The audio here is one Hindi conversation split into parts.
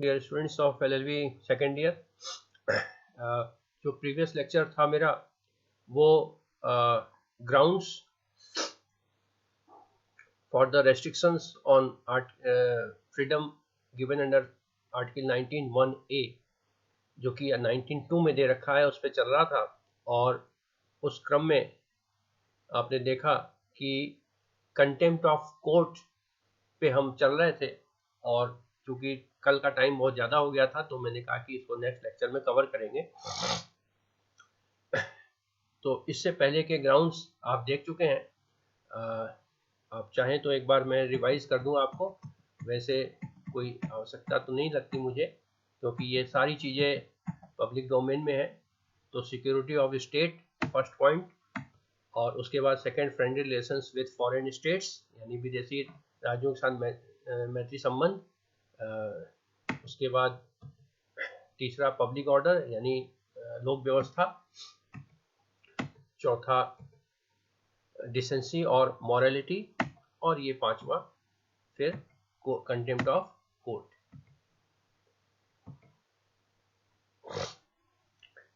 Dear students of LLB second year, जो प्रीवियस लेक्चर था मेरा वो grounds for the restrictions on freedom given under article 19(1)A जो कि 19(2) में दे रखा है, उस पर चल रहा था। और उस क्रम में आपने देखा कि कंटेम्प्ट ऑफ कोर्ट पे हम चल रहे थे, और चूंकि कल का टाइम बहुत ज़्यादा हो गया था तो मैंने कहा कि इसको नेक्स्ट लेक्चर में कवर करेंगे। तो इससे पहले के ग्राउंड्स आप देख चुके हैं। आप चाहें तो एक बार मैं रिवाइज कर दूं आपको। वैसे कोई आवश्यकता तो नहीं लगती मुझे, क्योंकि ये सारी चीज़ें पब्लिक डोमेन में है। तो security of state first point, और उसके बाद second friendly relations with foreign states यानी विदेशी राज्यों के साथ मैत्री संबंध। उसके बाद तीसरा पब्लिक ऑर्डर यानी लोक व्यवस्था। चौथा डिसेंसी और मॉरलिटी, और ये पांचवा फिर कंटेम्प्ट ऑफ कोर्ट।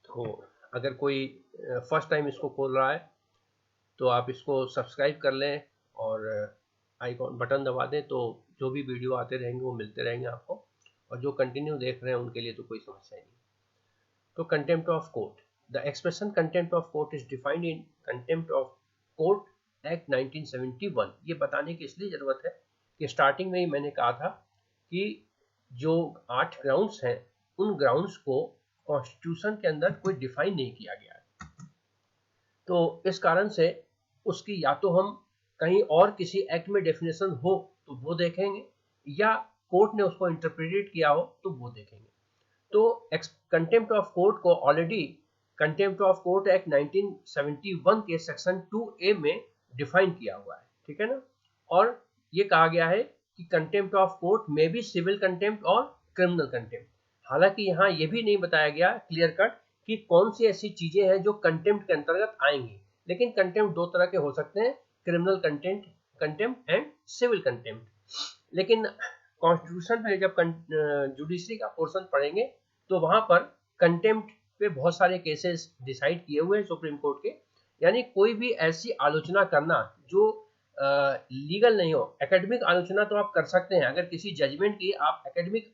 तो अगर कोई फर्स्ट टाइम इसको खोल रहा है तो आप इसको सब्सक्राइब कर लें और आइकॉन बटन दबा दें, तो जो भी वीडियो आते रहेंगे वो मिलते रहेंगे आपको। और जो कंटिन्यू देख रहे हैं उनके लिए तो कोई समस्या नहीं। तो contempt of court, the expression contempt of court is defined in contempt of court act 1971। ये बताने की इसलिए जरूरत है कि स्टार्टिंग में ही मैंने कहा था कि जो 8 ग्राउंड्स हैं उन ग्राउंड्स को कॉन्स्टिट्यूशन के अंदर कोई डिफाइन नहीं किया गया है। तो इस कारण से उसकी या तो हम कहीं और किसी एक्ट में डेफिनेशन हो तो वो देखेंगे, या कोर्ट ने उसको इंटरप्रेटेड किया हो तो वो देखेंगे। तो कंटेम्प्ट ऑफ कोर्ट को already contempt of court act 1971 के सेक्शन 2A में डिफाइन किया हुआ है, ठीक है ना। और ये कहा गया है कि कंटेम्प्ट ऑफ कोर्ट में भी सिविल कंटेम्प्ट और क्रिमिनल कंटेम्प्ट। हालांकि यहाँ ये भी नहीं बताया गया क्लियर कट कि कौन सी ऐसी चीजें हैं जो कंटेम्प्ट के अंतर्गत आएंगी, लेकिन कंटेम्प्ट दो तरह के हो सकते हैं, criminal contempt and civil contempt. लेकिन कॉन्स्टिट्यूशन में जब जुडिशरी का पोर्शन पढ़ेंगे तो वहां पर कंटेम्प्ट पे बहुत सारे केसेस डिसाइड किए हुए हैं सुप्रीम कोर्ट के। यानी कोई भी ऐसी आलोचना करना जो लीगल नहीं हो। एकेडमिक आलोचना तो आप कर सकते हैं, अगर किसी जजमेंट की आप एकेडमिक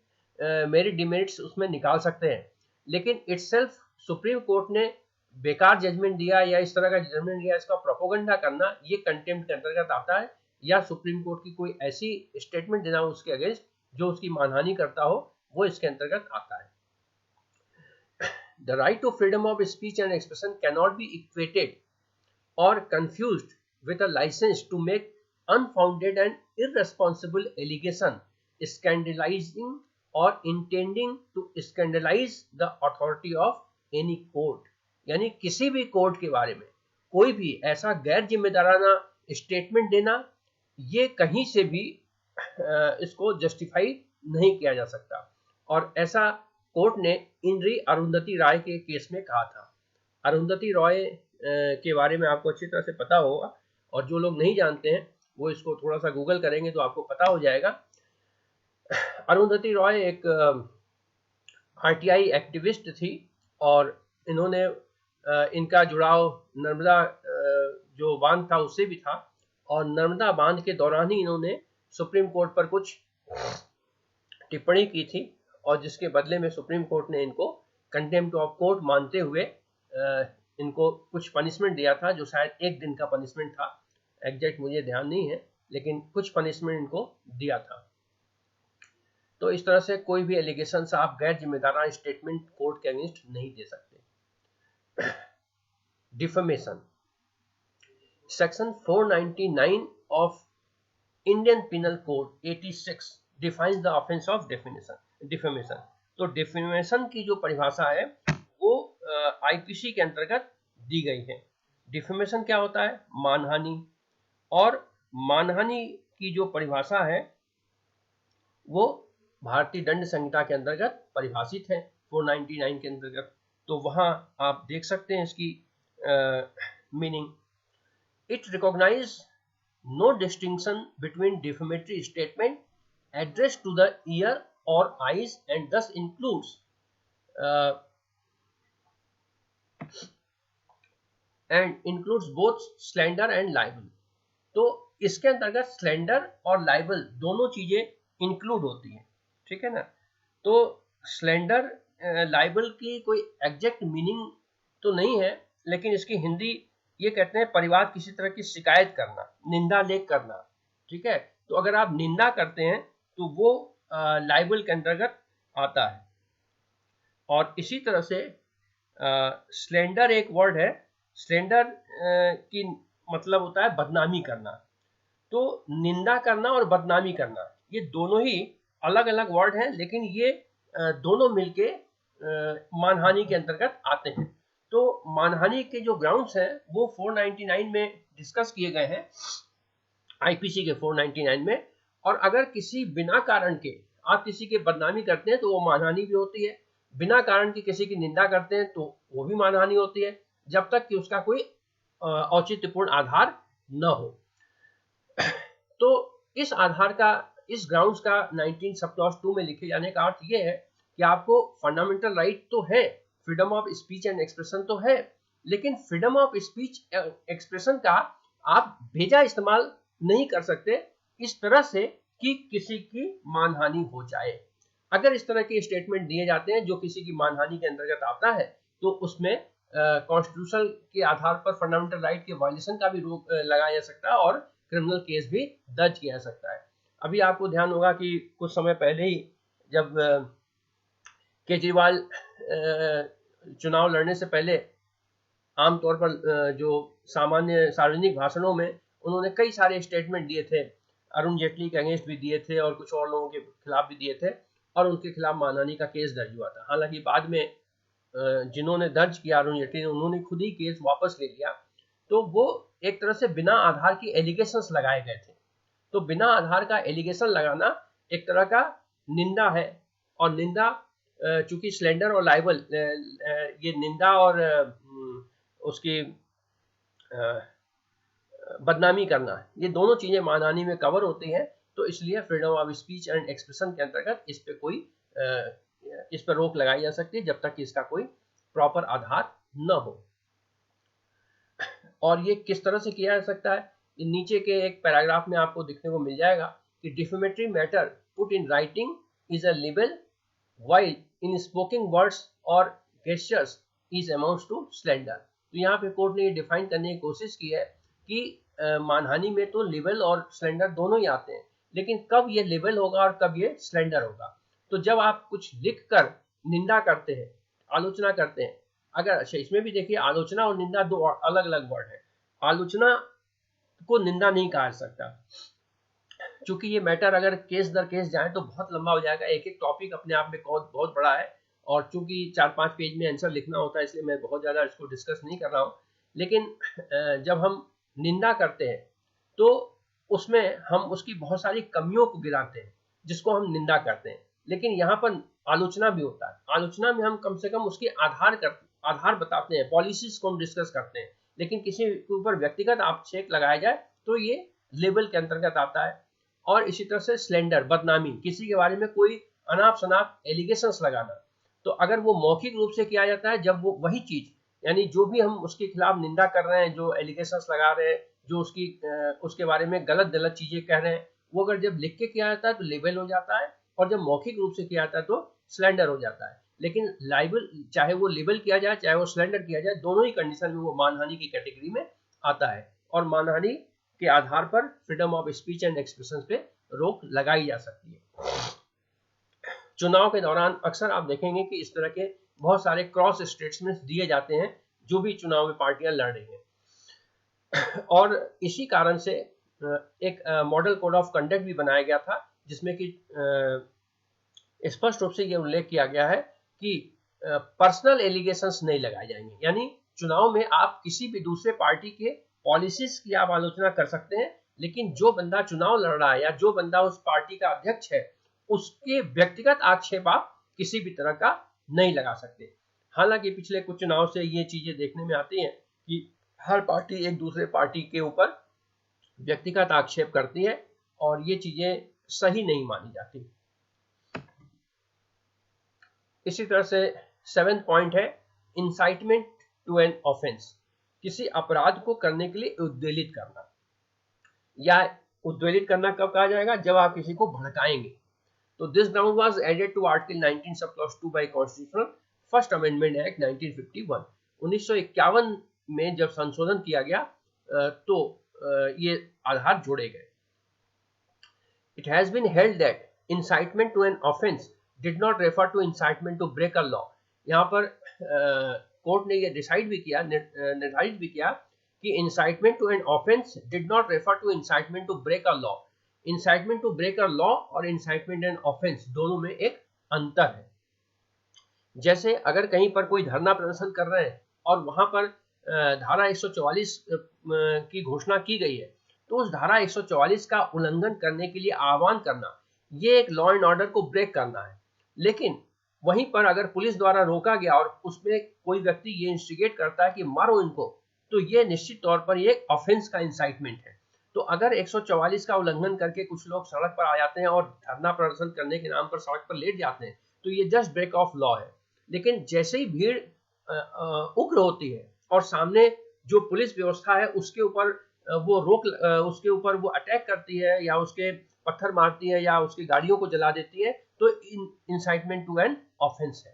मेरिट डिमेरिट्स उसमें निकाल सकते हैं, लेकिन इटसेल्फ सुप्रीम कोर्ट ने बेकार जजमेंट दिया या इस तरह का जजमेंट दिया, इसका प्रोपोगंडा करना, ये कंटेम्प्ट के अंतर्गत आता है। या सुप्रीम कोर्ट की कोई ऐसी स्टेटमेंट देना उसके अगेंस्ट जो उसकी मानहानि करता हो, वो इसके अंतर्गत आता है। The right to freedom of speech and expression cannot be equated or confused with a license to make unfounded and irresponsible allegation, scandalizing or intending to scandalize the authority of any court। यानी किसी भी कोर्ट के बारे में कोई भी ऐसा गैर जिम्मेदाराना स्टेटमेंट देना, ये कहीं से भी इसको जस्टिफाई नहीं किया जा सकता। और ऐसा कोर्ट ने इंद्री अरुंधति राय के केस में कहा था। अरुंधति रॉय के बारे में आपको अच्छी तरह से पता होगा, और जो लोग नहीं जानते हैं वो इसको थोड़ा सा गूगल करेंगे तो आपको पता हो जाएगा। अरुंधति रॉय एक आरटीआई एक्टिविस्ट थी, और इन्होंने इनका जुड़ाव नर्मदा जो बांध था उससे भी था, और नर्मदा बांध के दौरान ही इन्होंने सुप्रीम कोर्ट पर कुछ टिप्पणी की थी, और जिसके बदले में सुप्रीम कोर्ट ने इनको कंटेम्प्ट ऑफ कोर्ट मानते हुए इनको कुछ पनिशमेंट दिया था, जो शायद 1 दिन का पनिशमेंट था, एग्जैक्ट मुझे ध्यान नहीं है, लेकिन कुछ पनिशमेंट इनको दिया था। तो इस तरह से कोई भी एलिगेशन से आप गैर जिम्मेदाराना स्टेटमेंट कोर्ट के अगेंस्ट नहीं दे सकते। Defamation, section 499 of Indian penal code 86 defines the offence of defamation. तो डिफेमेशन की जो परिभाषा है वो आईपीसी के अंतर्गत दी गई है। डिफेमेशन क्या होता है? मानहानि। और मानहानि की जो परिभाषा है वो भारतीय दंड संहिता के अंतर्गत परिभाषित है 499 के अंतर्गत। तो वहां आप देख सकते हैं इसकी meaning. It recognise no distinction between defamatory statement addressed to the ear और आइज एंड दस includes both slender and liable. तो इसके अंतर्गत स्लेंडर और लाइबल दोनों चीजें इंक्लूड होती हैं, ठीक है ना। तो स्लेंडर लाइबल की कोई एग्जैक्ट मीनिंग तो नहीं है, लेकिन इसकी हिंदी ये कहते हैं परिवाद किसी तरह की शिकायत करना, निंदा लेख करना, ठीक है। तो अगर आप निंदा करते हैं तो वो लाइबल के अंतर्गत आता है। और इसी तरह से स्लेंडर एक वर्ड है, स्लेंडर की मतलब होता है बदनामी करना। तो निंदा करना और बदनामी करना ये दोनों ही अलग अलग वर्ड हैं, लेकिन ये दोनों मिलके मानहानि के अंतर्गत आते हैं। तो मानहानि के जो ग्राउंड्स हैं वो 499 में डिस्कस किए गए हैं, आईपीसी के 499 में। और अगर किसी बिना कारण के आप किसी की बदनामी करते हैं तो वो मानहानि भी होती है, बिना कारण की किसी की निंदा करते हैं तो वो भी मानहानि होती है, जब तक कि उसका कोई औचित्यपूर्ण आधार न हो। तो इस आधार का, इस ग्राउंड्स का 19 सब क्लॉज 2 में लिखे जाने का अर्थ ये है कि आपको फंडामेंटल राइट तो है, freedom of speech and expression तो है, लेकिन फ्रीडम ऑफ स्पीच एक्सप्रेशन का आप भेजा इस्तेमाल नहीं कर सकते इस तरह से कि किसी की मानहानि हो जाए। अगर इस तरह के स्टेटमेंट दिए जाते हैं जो किसी की मानहानि के अंतर्गत आता है तो उसमें कॉन्स्टिट्यूशन के आधार पर फंडामेंटल राइट के वायलेशन का भी रोक लगाया जा सकता है और क्रिमिनल केस भी दर्ज किया जा सकता है। अभी आपको ध्यान होगा कि कुछ समय पहले ही जब केजरीवाल चुनाव लड़ने से पहले आमतौर पर जो सामान्य सार्वजनिक भाषणों में उन्होंने कई सारे स्टेटमेंट दिए थे, अरुण जेटली के अगेंस्ट भी दिए थे और कुछ और लोगों के खिलाफ भी दिए थे, और उनके खिलाफ मानहानि का केस दर्ज हुआ था। हालांकि बाद में जिन्होंने दर्ज किया अरुण जेटली ने, उन्होंने खुद ही केस वापस ले लिया। तो वो एक तरह से बिना आधार की एलिगेशंस लगाए गए थे। तो बिना आधार का एलिगेशन लगाना एक तरह का निंदा है, और निंदा चूंकि स्लेंडर और लाइबल ये निंदा और उसकी बदनामी करना, ये दोनों चीजें मानहानि में कवर होती हैं। तो इसलिए freedom of speech and expression के अंतर्गत इस पर रोक लगाई जा सकती है जब तक कि इसका कोई प्रॉपर आधार न हो। और ये किस तरह से किया जा सकता है, नीचे के एक पैराग्राफ में आपको देखने को मिल जाएगा कि defamatory matter put in writing is a libel while in spoken words और gestures is amounts to slander. तो यहाँ पे कोर्ट ने ये डिफाइन करने की कोशिश की है कि मानहानि में तो लिबल और स्लेंडर दोनों ही आते हैं, लेकिन कब ये लिबल होगा और कब ये स्लेंडर होगा। तो जब आप कुछ लिखकर निंदा करते हैं, आलोचना करते हैं, अगर अच्छा इसमें भी देखिए आलोचना और निंदा दो अलग अलग वर्ड है। आलोचना को निंदा नहीं कहा जा सकता, क्योंकि ये मैटर अगर केस दर केस जाए तो बहुत लंबा हो जाएगा, एक एक टॉपिक अपने आप में बहुत बड़ा है, और चूंकि 4-5 पेज में आंसर लिखना होता है इसलिए मैं बहुत ज्यादा इसको डिस्कस नहीं कर रहा हूँ। लेकिन जब हम निंदा करते हैं तो उसमें हम उसकी बहुत सारी कमियों को गिराते हैं जिसको हम निंदा करते हैं, लेकिन यहाँ पर आलोचना भी होता है। आलोचना में हम कम से कम उसके आधार बताते हैं, पॉलिसीज को हम डिस्कस करते हैं, लेकिन किसी के ऊपर व्यक्तिगत आक्षेप लगाया जाए तो ये लेबल के अंतर्गत आता है। और इसी तरह से स्लेंडर, बदनामी, किसी के बारे में कोई अनाप शनाप एलिगेशंस लगाना, तो अगर वो मौखिक रूप से किया जाता है, जब वो वही चीज यानी जो भी हम उसके खिलाफ निंदा कर रहे हैं, जो एलिगेशंस लगा रहे हैं, जो उसके बारे में गलत चीजें कह रहे हैं, वो अगर जब लिख के किया जाता है तो लेबल हो जाता है, और जब मौखिक रूप से किया जाता है तो स्लेंडर हो जाता है। लेकिन लाइबल, चाहे वो लेबल किया जाए चाहे वो स्लेंडर किया जाए, दोनों ही कंडीशन में वो मानहानि की कैटेगरी में आता है, और मानहानि के आधार पर freedom of speech and expression पे रोक लगाई जा सकती है। चुनाव के दौरान अक्सर आप देखेंगे कि इस तरह के बहुत सारे क्रॉस स्टेटमेंट्स दिए जाते हैं जो भी चुनाव में पार्टियां लड़ रही हैं, और इसी कारण से एक मॉडल कोड ऑफ कंडक्ट भी बनाया गया था जिसमें कि स्पष्ट रूप से यह उल्लेख किया गया है कि पर्सनल एलिगेशंस नहीं लगाए जाएंगे। यानी चुनाव में आप किसी भी दूसरे पार्टी के पॉलिसीज की आप आलोचना कर सकते हैं, लेकिन जो बंदा चुनाव लड़ रहा है या जो बंदा उस पार्टी का अध्यक्ष है उसके व्यक्तिगत आक्षेप आप किसी भी तरह का नहीं लगा सकते। हालांकि पिछले कुछ चुनाव से ये चीजें देखने में आती हैं कि हर पार्टी एक दूसरे पार्टी के ऊपर व्यक्तिगत आक्षेप करती है, और ये चीजें सही नहीं मानी जाती। इसी तरह से 7th पॉइंट है इंसाइटमेंट टू एन ऑफेंस, किसी अपराध को करने के लिए उद्वेलित करना। या उद्वेलित करना कब कहा जाएगा? जब आप किसी को भड़काएंगे। तो this ground was added to article 19 sub clause 2 by constitutional first amendment act 1951। 1951 में जब संशोधन किया गया तो ये आधार जोड़े गए। It has been held that incitement to an offence did not refer to incitement to break a law। यहाँ पर कोर्ट ने ये डिसाइड भी किया, निर्धारित भी किया कि incitement to an offence did not refer to incitement to break a law। incitement to break a law और incitement and offence दोनों में एक अंतर है। जैसे अगर कहीं पर कोई धरना प्रदर्शन कर रहे हैं और वहां पर धारा 144 की घोषणा की गई है, तो उस धारा 144 का उल्लंघन करने के लिए आह्वान करना, ये एक लॉ एंड ऑर्डर को ब्रेक करना है। लेकिन वहीं पर अगर पुलिस द्वारा रोका गया और उसमें कोई व्यक्ति ये इंस्टिगेट करता है कि मारो इनको, तो ये निश्चित तौर पर ये ऑफेंस का इंसाइटमेंट है। तो अगर 144 का उल्लंघन करके कुछ लोग सड़क पर आ जाते हैं और धरना प्रदर्शन करने के नाम पर सड़क पर लेट जाते हैं, तो ये जस्ट ब्रेक ऑफ लॉ है। लेकिन जैसे ही भीड़ उग्र होती है और सामने जो पुलिस व्यवस्था है उसके ऊपर उसके ऊपर वो अटैक करती है या उसके पत्थर मारती है या उसकी गाड़ियों को जला देती है, तो इंसाइटमेंट टू एन ऑफेंस है।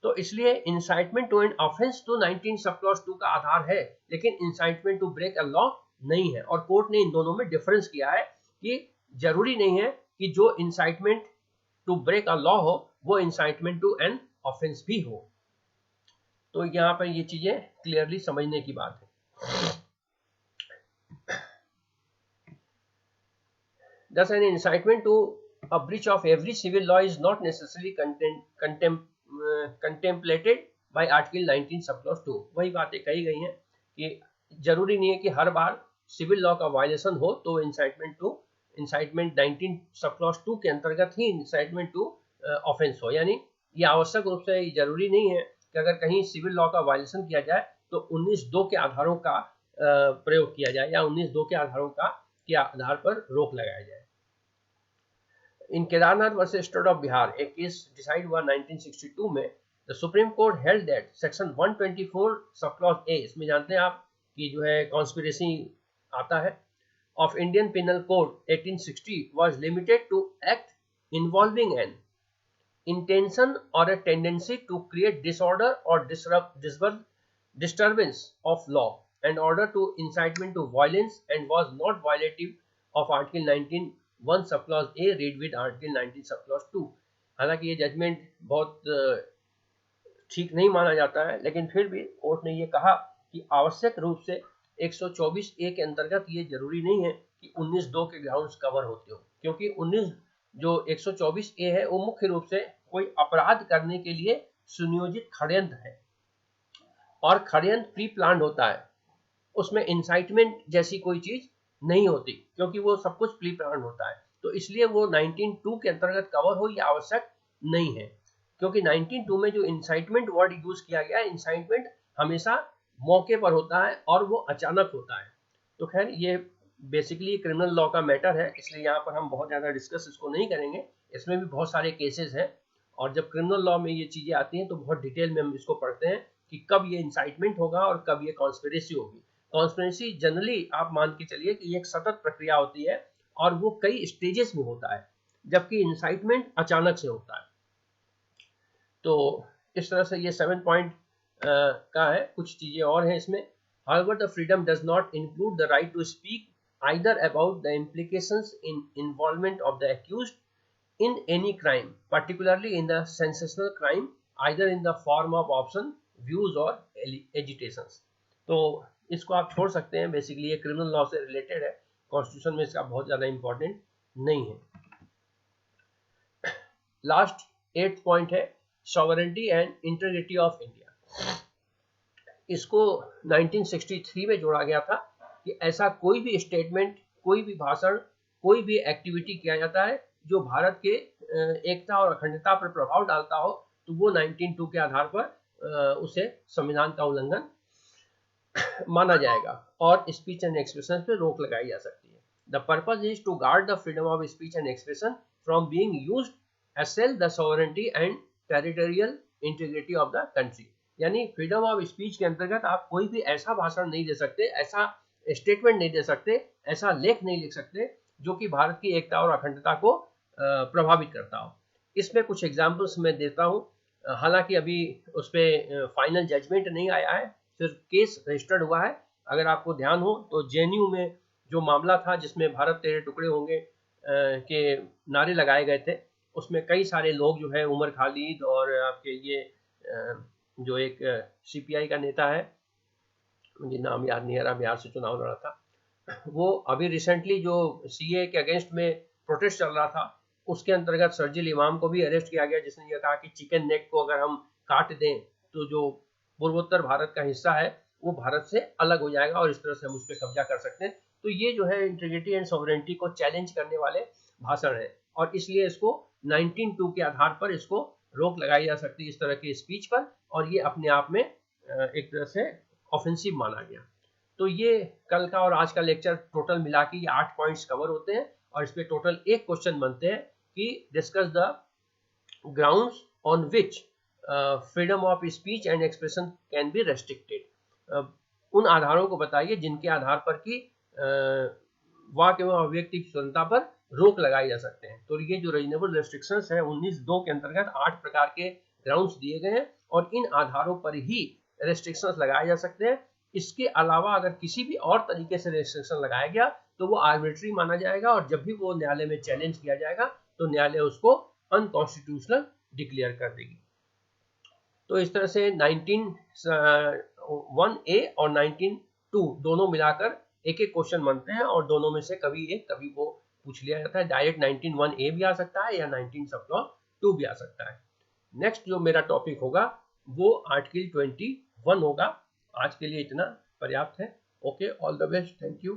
तो इसलिए इंसाइटमेंट टू एन ऑफेंस तो 19 सब क्लॉज 2 का आधार है, लेकिन incitement to break a law नहीं है। और कोर्ट ने इन दोनों में डिफरेंस किया है कि जरूरी नहीं है कि जो incitement to break a law हो वो इंसाइटमेंट टू एन ऑफेंस भी हो। तो यहाँ पर ये चीजें क्लियरली समझने की बात है। Thus, an incitement to a breach of every civil law is not necessarily contemplated by Article 19 sub clause 2। वही बातें कही गई हैं कि जरूरी नहीं है कि हर बार सिविल लॉ का वायलेशन हो तो इंसाइटमेंट 19 सब क्लॉज 2 के अंतर्गत ही इंसाइटमेंट टू ऑफेंस हो। यानी ये आवश्यक रूप से जरूरी नहीं है कि अगर कहीं सिविल लॉ का वायलेशन किया जाए तो 19(2) के आधारों का प्रयोग किया जाए या 19(2) के आधारों के आधार पर रोक लगाया जाए। In Kedarnath versus state of Bihar एक केस डिसाइड हुआ 1962 में। The supreme court held that section 124 sub clause A, इसमें जानते हैं आप कि जो है कॉन्स्पिरेसी आता है, of Indian penal code 1860 was limited to act involving an intention or a tendency to create disorder or disturbance of law and order to incitement to violence and was not violative of Article 19(1) sub clause A read with Article 19 sub clause 2। हालांकि ये जजमेंट बहुत ठीक नहीं माना जाता है, लेकिन फिर भी कोर्ट ने ये कहा कि आवश्यक रूप से 124 ए के अंतर्गत ये जरूरी नहीं है कि 19(2) के ग्राउंड्स कवर होते हो, क्योंकि 19 जो 124 ए है वो मुख्य रूप से कोई अपराध करने के लिए सुनियोजित षड्यंत्र है और षड्यंत्र प्री प्लान होता है। उसमें इंसाइटमेंट जैसी कोई चीज नहीं होती क्योंकि वो सब कुछ प्री प्लान होता है। तो इसलिए वो 19(2) के अंतर्गत कवर हो ये आवश्यक नहीं है, क्योंकि 19(2) में जो इंसाइटमेंट वर्ड यूज किया गया है, इंसाइटमेंट हमेशा मौके पर होता है और वो अचानक होता है। तो खैर ये बेसिकली क्रिमिनल लॉ का मैटर है, इसलिए यहाँ पर हम बहुत ज़्यादा डिस्कस इसको नहीं करेंगे। इसमें भी बहुत सारे केसेस हैं और जब क्रिमिनल लॉ में ये चीज़ें आती हैं तो बहुत डिटेल में हम इसको पढ़ते हैं कि कब ये इंसाइटमेंट होगा और कब ये कॉन्स्पिरेसी होगी। कॉन्स्पिरेसी जनरली आप मान के चलिए कि एक सतत प्रक्रिया होती है और वो कई स्टेजेस में होता है, जबकि इंसाइटमेंट अचानक से होता है। तो इस तरह से ये 7 पॉइंट का है। कुछ चीज़ें और हैं इसमें। However, the freedom does not include the right to speak either about the implications in involvement of the accused in any crime, particularly in the sensational crime, either in the form of option, views or agitations। तो इसको आप छोड़ सकते हैं, बेसिकली ये क्रिमिनल लॉ से रिलेटेड है, कॉन्स्टिट्यूशन में इसका बहुत ज़्यादा इंपॉर्टेंट नहीं है। लास्ट 8th पॉइंट है sovereignty and integrity of India. इसको 1963 में जोड़ा गया था कि ऐसा कोई भी स्टेटमेंट, कोई भी भाषण, कोई भी एक्टिविटी किया जाता है जो भारत के एकता और अखंडता पर प्रभाव डालता हो तो वो 19(2) के आधार पर उसे संविधान का उल्लंघन माना जाएगा और स्पीच एंड एक्सप्रेशन पे रोक लगाई जा सकती है। The purpose is to guard the freedom of speech and expression from being used assail the sovereignty and territorial integrity of the country. यानी फ्रीडम ऑफ स्पीच के अंतर्गत आप कोई भी ऐसा भाषण नहीं दे सकते, ऐसा स्टेटमेंट नहीं दे सकते, ऐसा लेख नहीं लिख सकते जो कि भारत की एकता और अखंडता को प्रभावित करता हो। इसमें कुछ एग्जाम्पल्स मैं देता हूँ। हालांकि अभी उस पर फाइनल जजमेंट नहीं आया है, सिर्फ केस रजिस्टर्ड हुआ है। अगर आपको ध्यान हो तो जेएनयू में जो मामला था जिसमें भारत तेरे टुकड़े होंगे के नारे लगाए गए थे, उसमें कई सारे लोग जो है, उमर खालिद और आपके ये जो एक सीपीआई का नेता है, मुझे नाम याद नहीं आ रहा, बिहार से चुनाव लड़ा था, वो अभी रिसेंटली जो सीए के अगेंस्ट में प्रोटेस्ट चल रहा था, उसके अंतर्गत शर्जील इमाम को भी अरेस्ट किया गया, जिसने ये कहा कि चिकन नेक को अगर हम काट दें तो जो पूर्वोत्तर भारत का हिस्सा है वो भारत से अलग हो जाएगा और इस तरह से हम उस पर कब्जा कर सकते हैं। तो ये जो है इंटीग्रिटी एंड सॉवरेनिटी को चैलेंज करने वाले भाषण है और इसलिए इसको 19(2) के आधार पर इसको रोक लगाई जा सकती है इस तरह की स्पीच पर, और ये अपने आप में एक तरह से ऑफेंसिव माना गया। तो ये कल का और आज का लेक्चर टोटल मिला के ये 8 पॉइंट्स कवर होते हैं और इस पे टोटल एक क्वेश्चन बनते हैं कि discuss the grounds on which freedom of speech and expression can be restricted. उन आधारों को बताइए जिनके आधार पर कि वाक एवं अभिव्यक्ति की स्वतंत्रता पर रोक लगाई जा सकते हैं। तो ये जो रीजनेबल रेस्ट्रिक्शंस है 19(2) के अंतर्गत 8 प्रकार के ग्राउंड्स दिए गए हैं और इन आधारों पर ही रेस्ट्रिक्शंस लगाए जा सकते हैं। इसके अलावा अगर किसी भी और तरीके से रेस्ट्रिक्शन लगाया गया तो वो आर्बिट्री माना जाएगा और जब भी वो न्यायालय में चैलेंज किया जाएगा तो न्यायालय उसको अनकॉन्स्टिट्यूशनल डिक्लेयर कर देगी। तो इस तरह से 19(1)(a) और 19(2) दोनों मिलाकर एक एक क्वेश्चन बनते हैं और दोनों में से कभी एक कभी वो पूछ लिया जाता है। डायरेक्ट 19(1)(a) भी आ सकता है या 19(2) भी आ सकता है। नेक्स्ट जो मेरा टॉपिक होगा वो आर्टिकल 21 होगा। आज के लिए इतना पर्याप्त है। Okay, all the best, thank you.